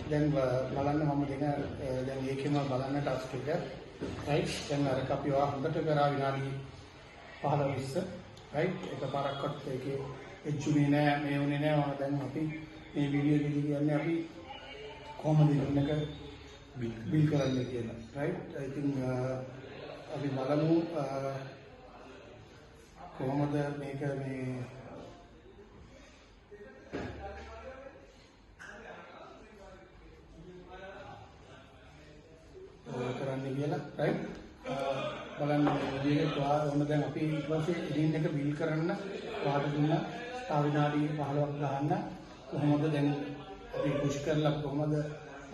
දැන් බලන්න මම දෙන දැන් ඒකෙම බලන්න ටස්ක් එක රයිට් දැන් අර අපි හොඳට කරා විනාඩි 15 20 රයිට් එකපාරක්වත් ඒකේ එච්චුනේ නෑ මේ වුනේ නෑ මම දැන් අපි මේ වීඩියෝ එකේදී කියන්නේ අපි කොහොමද ඉන්නක බිල් කරන්නේ කියලා රයිට් I think අපි බලමු කොහොමද මේක මේ කරන්නේ කියලා රයිට් බලන්න මේක ඕන දැන් අපි ඊට පස්සේ එඩින් එක බිල් කරන්න වාට දුන්න තව විනාඩි 15ක් ගන්න කොහොමද දැන් අපි පුෂ් කරලා කොහොමද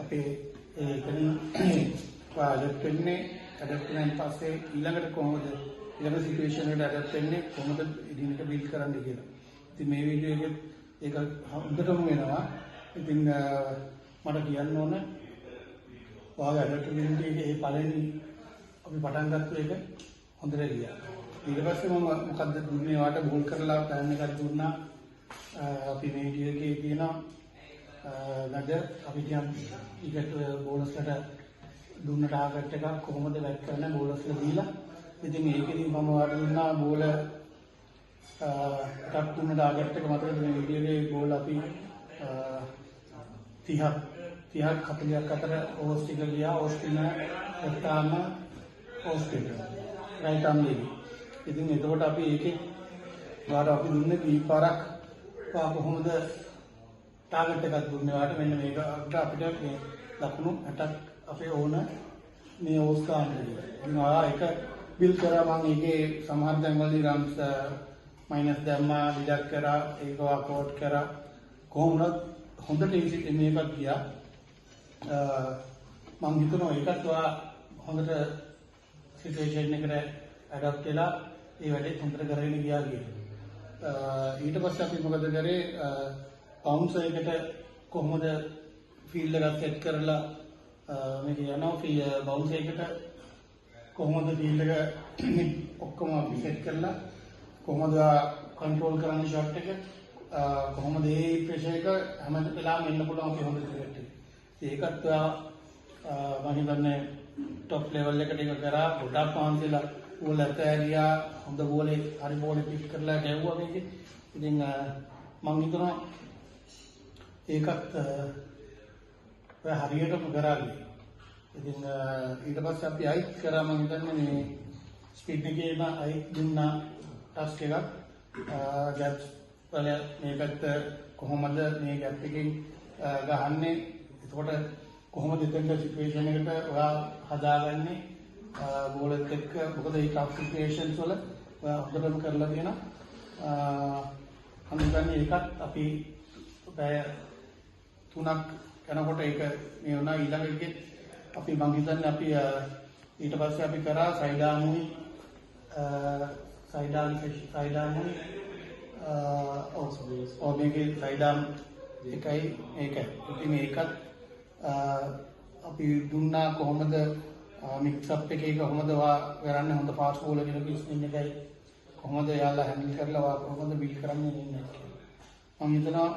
අපේ එතනින් වාඩප් වෙන්නේ ඇඩප්ට් වෙනන් පස්සේ ඊළඟට කොහොමද ඊළඟ සිටුේෂන් එකට ඇඩප්ට් වෙන්නේ කොහොමද එඩින් එක බිල් කරන්න කියලා. ඉතින් මේ වීඩියෝ එකේ ඒක හොඳටම වෙනවා. ඉතින් මට කියන්න ඕන ඔයාලා ඇඩප්ටබිලිටි එකේ මේ පළවෙනි අපි පටන් ගත්ත එක හොඳට ගියා. ඊට පස්සේ මම මොකද්ද දුන්නේ ඔයාලට බෝල් කරලා ප්ලෑන් එකක් දුන්නා. අපි මේ වීඩියෝ එකේ තියෙනවා නේද අපි කියන්නේ ඊකට බෝනස්ලට දුන්න ටාගට් එකක් කොහොමද වැට් කරන්න බෝනස්ල දීලා. ඉතින් ඒකෙදි මම ඔයාලට දුන්නා බෝල එකක් දුන්න ටාගට් එක මතකද මේ වීඩියෝ එකේ බෝල අපි 30ක් 40ක් අතර ඕවර්ස් ටික ගියා ඕවර්ස් පින එක්තාම ඕවර්ස් ටික රයිට් ආම් දෙවි. ඉතින් එතකොට අපි ඒකේ ඔයාලට අපි දුන්නේ කීපාරක් කොහොමද ටාගට් එකක් දුන්නේ ඔයාලට මෙන්න මේක අපිට මේ ලකුණු 60ක් අපේ ඕන මේ ඕවර්ස් ගන්න කියලා. ඉතින් ඔයා ඒක බිල් කරා මම ඒකේ සමහර දැන්වලදී රන්ස් මයිනස් දැම්මා ඩිඩක්ට් කරා ඒක වර්කවුට් කරා කොහොමද හොඳට ඉසි මේකක් ගියා. මම හිතනවා ඒකත් ඔයා හොඳට සිටුේෂන් එකට ඇඩප්ට් වෙලා ඒ වැඩේ හොඳට කරගෙන ගියා කියලා. ඊට පස්සේ අපි මොකද කරේ බවුන්සර් එකට කොහොමද ෆීල්ඩ් එකක් සෙට් කරලා මේක යනවා බවුන්සර් එකට කොහොමද ෆීල්ඩ් එක ඔක්කොම අපි සෙට් කරලා කොහොමද කන්ට්‍රෝල් කරන්නේ ෂොට් එක කොහොමද මේ ප්‍රෙෂර් එක හැම වෙලාවෙම එන්න පුළුවන් අපි හොඳ ක්‍රිකට් එක. ඒකත් මම හිතන්නේ টপ ලෙවල් එකට ඒක කරා ගොඩක් පාන්සිලා බෝල් ඇතෑරියා හොඳ බෝලේ හරි බෝලේ පිච් කරලා ගැව්වා මේකේ. ඉතින් මම හිතනවා ඒකත් ඔය හරියටම කරාලි. ඉතින් ඊට පස්සේ අපි අයිත් කරා මම හිතන්නේ මේ ස්පීඩ් එකේම අයිත් දුන්නා ටස්ක් එකක් ගැප්ස් වල මේකට කොහොමද මේ ගැප් එකෙන් ගහන්නේ එතකොට කොහොමද දෙතෙන්ද සිටුේෂන් එකට ඔයා හදාගන්නේ බෝලත් එක්ක මොකද මේ ටෆ් සිටුේෂන්ස් වල ඔයා හොඳටම කරලා තියෙනවා. මම හිතන්නේ ඒකත් අපි පැය 3ක් යනකොට ඒක මේ වුණා ඊළඟ එකේ අපි මං හිතන්නේ අපි ඊට පස්සේ අපි කරා සයිඩාමුයි මේකේ සයිඩාම් එකයි ඒකයි. ඉතින් ඒකත් අපි දුන්නා කොහොමද මික්ස් අප් එකේ කොහොමද කරන්නේ හොඳ ෆාස්ට් බෝලර් කෙනෙකුගේ ස්පින් එකයි කොහොමද යාලා හැන්ඩල් කරලා කොහොමද බිල් කරන්නේ ඉන්නේ කියලා. මම හිතනවා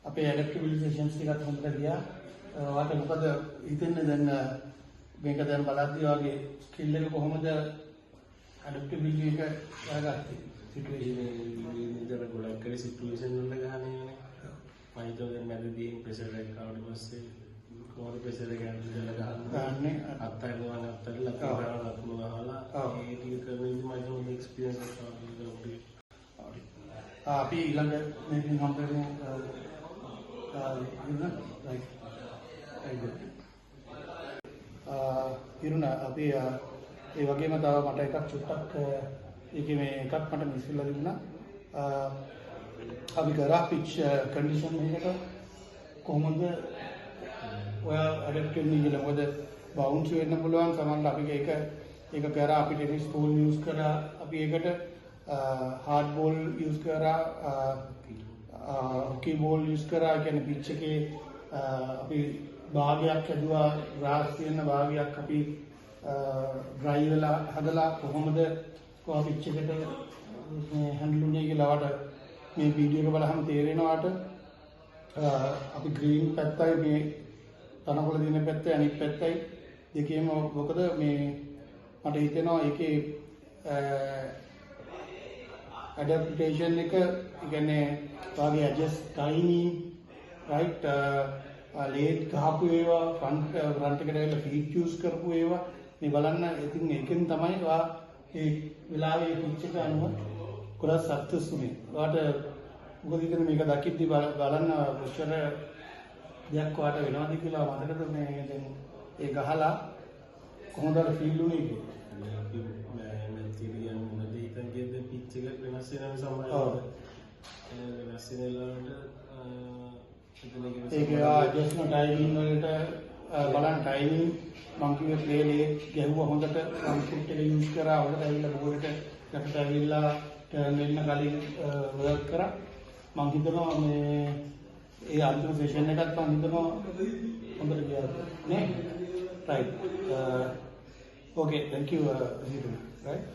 අපේ ඇඩැප්ටබිලිටි සෙෂන්ස් ටිකත් හොඳට ගියා. ඔයාලට මොකද හිතෙන්නේ දැන් මේක දැන් බලද්දී වගේ ස්කිල් එක කොහොමද ඇඩැප්ටබිලිටි එක හදාගත්තේ සිටුේෂන් ඉතර ගොඩක් කරේ සිටුේෂන් වල ගහන්නේ මයිතෝ දැන් මැදදී ප්‍රෙෂර් එක ආවට පස්සේ කොහොමද ප්‍රෙෂර් එක ගහන්නේ අත්තරනවා අත්තරලා කරනවා ලකුණු ගහලා ඒ ටික කරමින් මම හොඳ එක්ස්පීරියන්ස් එකක් ආවා. අපි ඊළඟ මේකෙන් හම්බෙමු ඉරුණා අපි ඒ වගේම තව මට එකක් චුට්ටක් ඒකේ මේ එකක් මට මිස් වෙලා තිබුණා. අපි කරා පිච් කන්ඩිෂන් එකට කොහොමද ඔයා ඇඩැප්ට් වෙන්නේ කියලා. මොකද බවුන්ස් වෙන්න පුළුවන් සමහරවිට අපි ඒක කරා අපි ටෙනිස් බෝල් යූස් කරා අපි ඒකට hard ball යූස් කරා hockey ball යූස් කරා කියන්නේ පිච් එකේ අපි භාගයක් හදුවා ග්‍රාස් තියෙන භාගයක් අපි ඩ්‍රයි වෙලා හදලා කොහොමද කොහොම පිච් එකට මේ හැන්ඩල් උනේ කියලා වට මේ වීඩියෝ එක බලහම තේරෙනවාට අපි ග්‍රීන් පැත්තයි මේ තනකොළ දින පැත්තයි අනිත් පැත්තයි දෙකේම මොකද මේ මට හිතෙනවා ඒකේ adaptation එක කියන්නේ වාගේ adjust timing right late ගහපු ඒවා front එකට ඇවිල්ලා feed choose කරපු ඒවා මේ බලන්න ඉතින් ඒකෙන් තමයි වා ඒ වෙලාවේ pitch එක අනුව ගොඩක් සක්සස් වුනේ. ඔයාට මොකද හිතන්නේ මේක දකිද්දි බලන්න කොච්චර දෙයක් ඔයාට වෙනවද කියලා මතකද මේ දැන් ඒ ගහලා කොහොමද ෆීල් වුනේ කියලා? අපි මැටීරියල් මොනවද හිතන් කියද පිච් එක වෙනස් වෙන සමහරවිට වෙනස් වෙනලාට ඒක ඇඩ්ජස්ට්මන්ට් ටයිමින් වලට බලන්න ටයිමින් මම කිව්වේ ප්ලේ ලේට් ගැහුවා හොඳට කම්පියුටර් එක යූස් කරා හොඳට ඇවිල්ලා බෝඩ් එක යටට ඇවිල්ලා ටර්න් වෙන්න කලින් වර්ක් කරා මම හිතනවා මේ ඒ අන්තිම සෙෂන් එකත් මම හිතනවා හොඳට ගියා නේ right okay thank you right